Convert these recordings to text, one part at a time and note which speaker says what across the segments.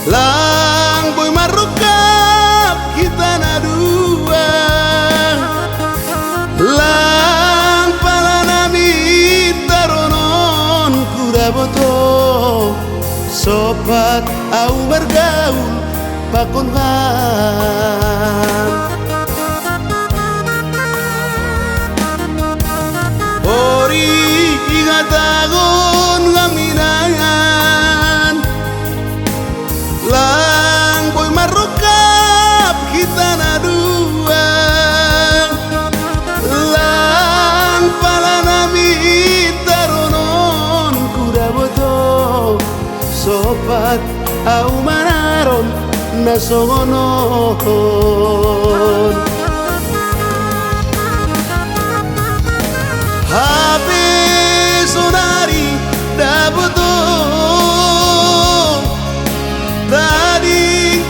Speaker 1: Lang boy marukap kita na dua. Lang pala nami taronon kuda boto. Sopat au bergaul pakungan. Ori ingatagon gaminangan. Lang boy marukap kita na dua. Lang pala nami taronon kuda boto. Sopat au manaron nasongonon. Hape sonari daboto.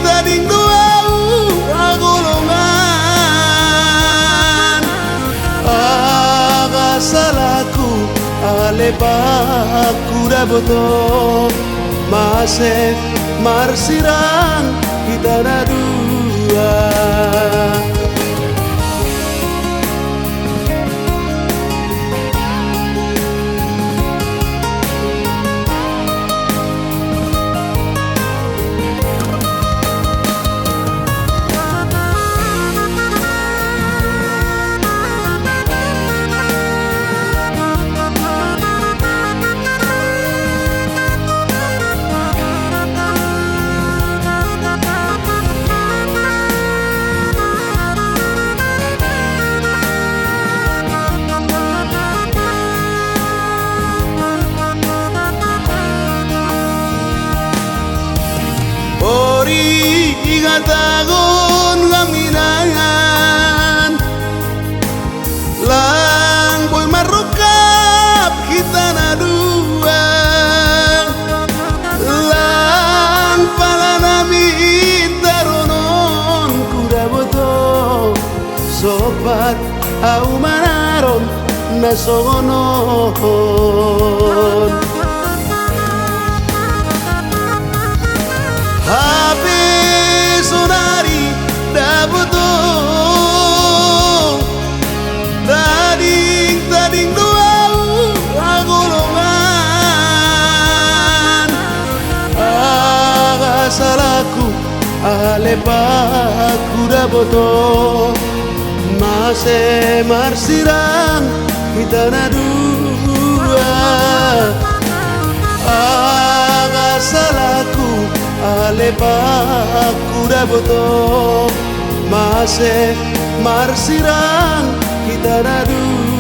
Speaker 1: Tading doau agolongan. Aga salaku alepaku daboto. Masih marsiran kita na dua. Ori ingatagon gaminangan. Lang boy marukap kita na dua. Lang pala nami taronon kuda boto. Sopat au manaron nasongonon. Hape sonari daboto. Tading doau agolongan. Aga salaku alepaku daboto. Masih marsiran kita na dua. Aga salaku alepaku daboto. Masih marsiran kita na dua.